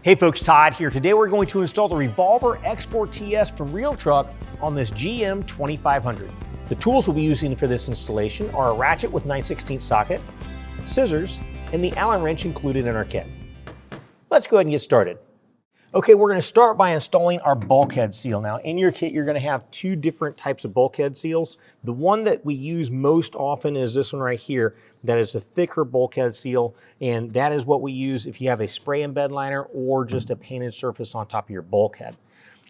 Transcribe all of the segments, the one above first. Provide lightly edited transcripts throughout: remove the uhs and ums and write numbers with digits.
Hey folks, Todd here. Today we're going to install the Revolver X4 TS from RealTruck on this GM 2500. The tools we'll be using for this installation are a ratchet with 9/16 socket, scissors, and the Allen wrench included in our kit. Let's go ahead and get started. Okay, we're going to start by installing our bulkhead seal. Now, in your kit, you're going to have two different types of bulkhead seals. The one that we use most often is this one right here. That is a thicker bulkhead seal, and that is what we use if you have a spray and bed liner or just a painted surface on top of your bulkhead.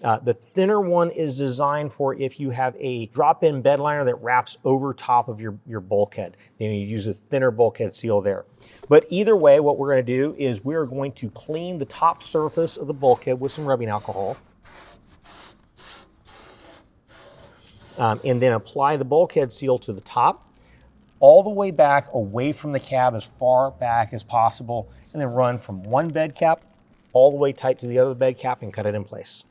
The thinner one is designed for if you have a drop-in bed liner that wraps over top of your bulkhead. Then you use a thinner bulkhead seal there. But either way, what we're going to do is we're going to clean the top surface of the bulkhead with some rubbing alcohol. And then apply the bulkhead seal to the top, all the way back away from the cab as far back as possible, and then run from one bed cap all the way tight to the other bed cap and cut it in place.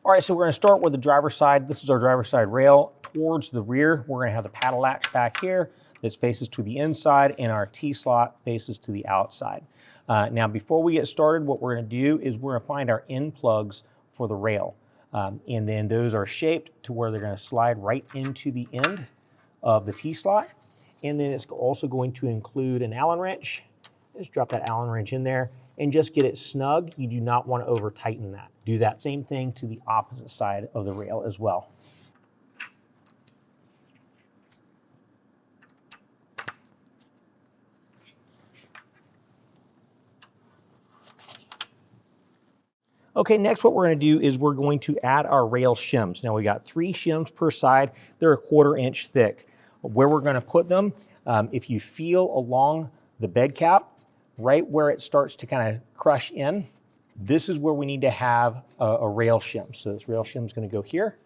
All right, so we're gonna start with the driver's side. This is our driver's side rail. Towards the rear, we're gonna have the paddle latch back here that faces to the inside, and our T-slot faces to the outside. Now, before we get started, what we're gonna do is we're gonna find our end plugs for the rail. And then those are shaped to where they're gonna slide right into the end of the T-slot. And then it's also going to include an Allen wrench. Just drop that Allen wrench in there and just get it snug. You do not want to over tighten that. Do that same thing to the opposite side of the rail as well. Okay, next what we're going to do is we're going to add our rail shims. Now we got 3 shims per side. They're 1/4 inch thick. Where we're going to put them, if you feel along the bed cap, right where it starts to kind of crush in, this is where we need to have a rail shim. So this rail shim is going to go here.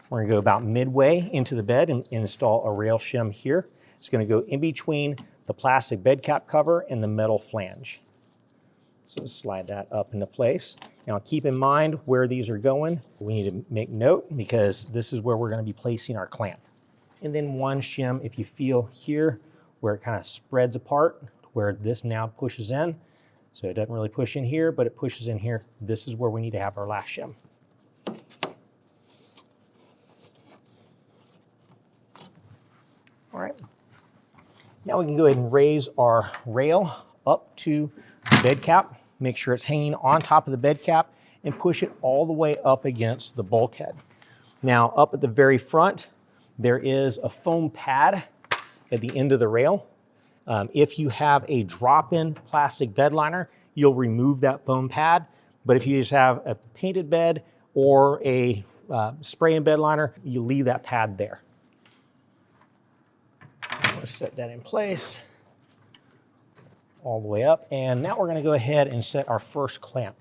We're going to go about midway into the bed and install a rail shim here. It's going to go in between the plastic bed cap cover and the metal flange. So slide that up into place. Now keep in mind where these are going. We need to make note because this is where we're going to be placing our clamp. And then one shim, if you feel here where it kind of spreads apart, where this now pushes in. So it doesn't really push in here, but it pushes in here. This is where we need to have our last shim. All right. Now we can go ahead and raise our rail up to the bed cap. Make sure it's hanging on top of the bed cap and push it all the way up against the bulkhead. Now up at the very front, there is a foam pad at the end of the rail. If you have a drop-in plastic bed liner, you'll remove that foam pad. But if you just have a painted bed or a spray and bed liner, you leave that pad there. Let's set that in place all the way up. And now we're going to go ahead and set our first clamp.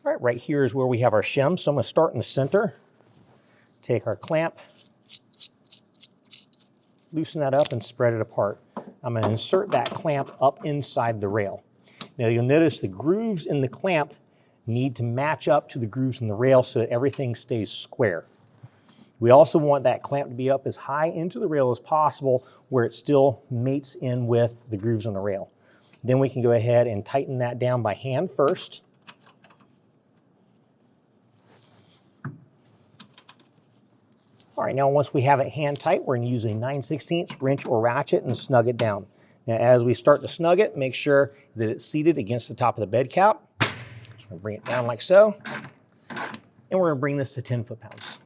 All right, right here is where we have our shim. So I'm going to start in the center, take our clamp, loosen that up and spread it apart. I'm going to insert that clamp up inside the rail. Now you'll notice the grooves in the clamp need to match up to the grooves in the rail so that everything stays square. We also want that clamp to be up as high into the rail as possible where it still mates in with the grooves on the rail. Then we can go ahead and tighten that down by hand first. All right, now once we have it hand tight, we're going to use a 9/16 wrench or ratchet and snug it down. Now as we start to snug it, make sure that it's seated against the top of the bed cap. Just going to bring it down like so. And we're going to bring this to 10 foot-pounds.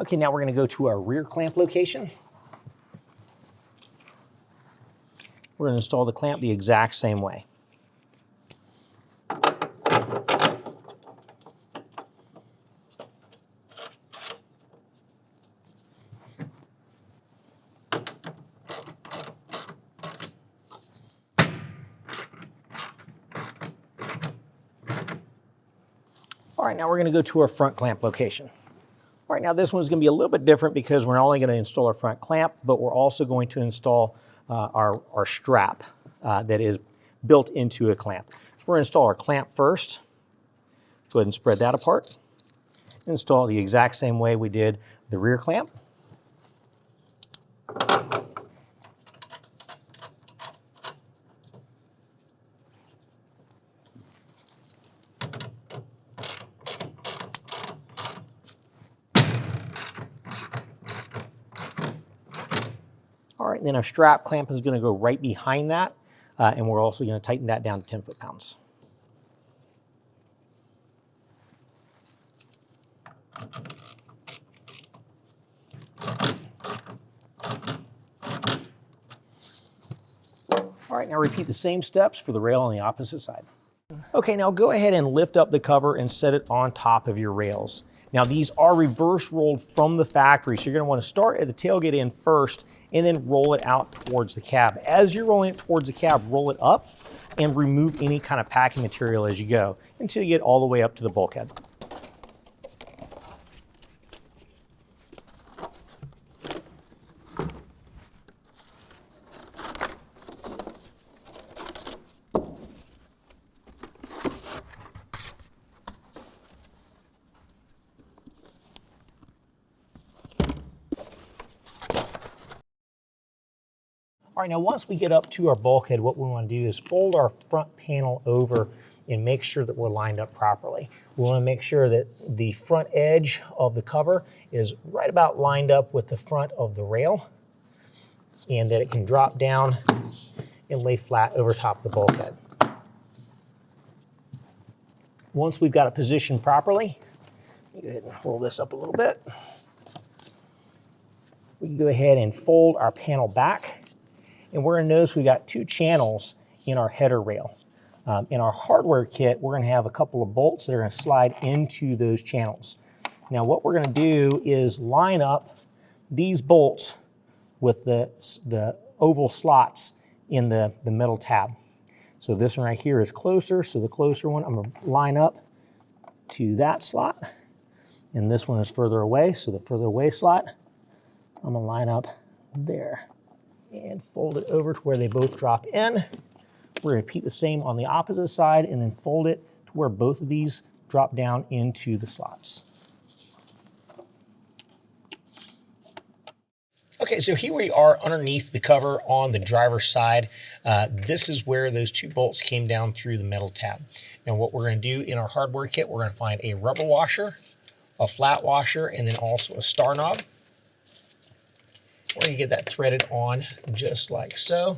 Okay, now we're going to go to our rear clamp location. We're going to install the clamp the exact same way. All right, now we're going to go to our front clamp location. All right, now this one's going to be a little bit different because we're not only going to install our front clamp, but we're also going to install our strap that is built into a clamp. So we're going to install our clamp first. Go ahead and spread that apart. Install the exact same way we did the rear clamp. All right, and then our strap clamp is going to go right behind that, and we're also going to tighten that down to 10 foot-pounds. All right, now repeat the same steps for the rail on the opposite side. Okay, now go ahead and lift up the cover and set it on top of your rails. Now these are reverse rolled from the factory, so you're going to want to start at the tailgate end first and then roll it out towards the cab. As you're rolling it towards the cab, roll it up and remove any kind of packing material as you go until you get all the way up to the bulkhead. All right, now once we get up to our bulkhead, what we want to do is fold our front panel over and make sure that we're lined up properly. We want to make sure that the front edge of the cover is right about lined up with the front of the rail and that it can drop down and lay flat over top of the bulkhead. Once we've got it positioned properly, go ahead and roll this up a little bit. We can go ahead and fold our panel back. And we're going to notice we got two channels in our header rail. In our hardware kit, we're going to have a couple of bolts that are going to slide into those channels. Now what we're going to do is line up these bolts with the oval slots in the metal tab. So this one right here is closer, so the closer one I'm going to line up to that slot. And this one is further away, so the further away slot, I'm going to line up there. And fold it over to where they both drop in. We're going to repeat the same on the opposite side and then fold it to where both of these drop down into the slots. Okay, so here we are underneath the cover on the driver's side. This is where those two bolts came down through the metal tab. Now what we're going to do in our hardware kit, we're going to find a rubber washer, a flat washer, and then also a star knob. We're going to get that threaded on just like so.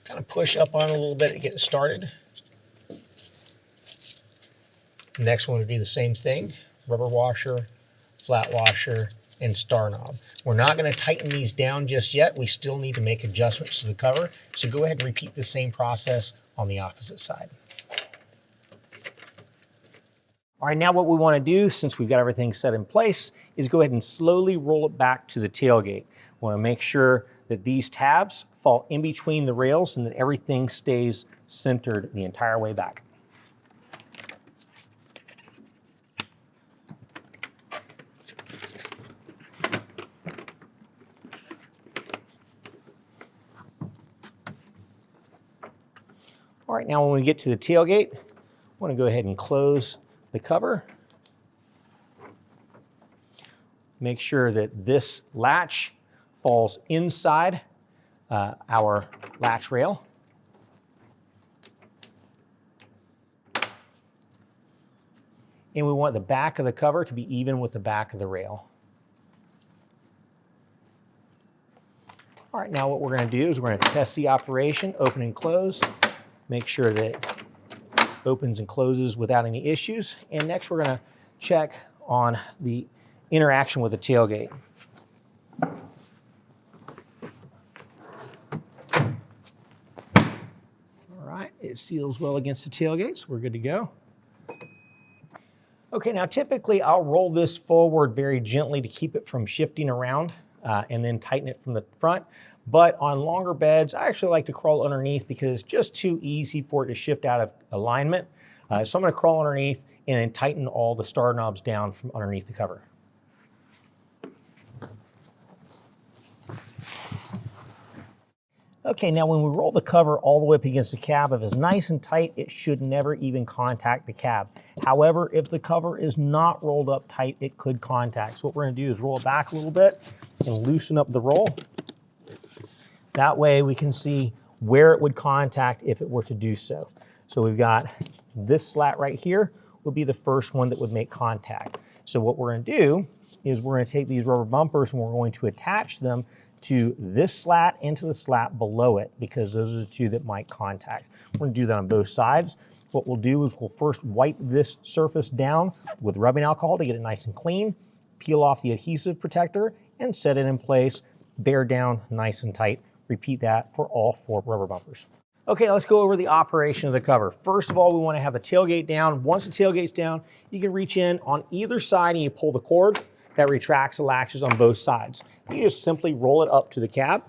Kind of push up on it a little bit to get it started. Next one, we'll do the same thing. Rubber washer, flat washer, and star knob. We're not going to tighten these down just yet. We still need to make adjustments to the cover. So go ahead and repeat the same process on the opposite side. All right, now what we want to do, since we've got everything set in place, is go ahead and slowly roll it back to the tailgate. We want to make sure that these tabs fall in between the rails and that everything stays centered the entire way back. All right, now when we get to the tailgate, I want to go ahead and close the cover. Make sure that this latch falls inside our latch rail. And we want the back of the cover to be even with the back of the rail. All right, now what we're going to do is we're going to test the operation, open and close, make sure that it opens and closes without any issues. And next we're going to check on the interaction with the tailgate. All right, it seals well against the tailgate, so we're good to go. Okay, now typically I'll roll this forward very gently to keep it from shifting around and then tighten it from the front. But on longer beds, I actually like to crawl underneath because it's just too easy for it to shift out of alignment. So I'm going to crawl underneath and then tighten all the star knobs down from underneath the cover. Okay, now when we roll the cover all the way up against the cab, if it's nice and tight, it should never even contact the cab. However, if the cover is not rolled up tight, it could contact. So what we're going to do is roll it back a little bit and loosen up the roll. That way we can see where it would contact if it were to do so. So we've got this slat right here would be the first one that would make contact. So what we're going to do is we're going to take these rubber bumpers and we're going to attach them to this slat and to the slat below it, because those are the two that might contact. We're going to do that on both sides. What we'll do is we'll first wipe this surface down with rubbing alcohol to get it nice and clean, peel off the adhesive protector, and set it in place, bear down nice and tight. Repeat that for all 4 rubber bumpers. Okay, let's go over the operation of the cover. First of all, we want to have the tailgate down. Once the tailgate's down, you can reach in on either side and you pull the cord that retracts the latches on both sides. You just simply roll it up to the cab.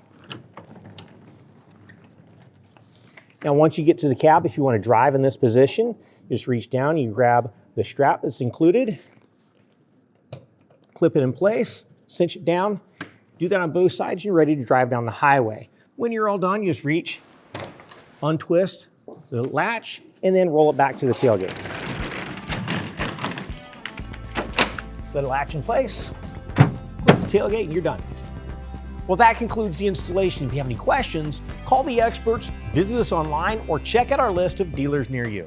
Now once you get to the cab, if you want to drive in this position, just reach down, you grab the strap that's included, clip it in place, cinch it down, do that on both sides, and you're ready to drive down the highway. When you're all done, you just reach, untwist the latch, and then roll it back to the tailgate. Put the latch in place, close the tailgate, and you're done. Well, that concludes the installation. If you have any questions, call the experts, visit us online, or check out our list of dealers near you.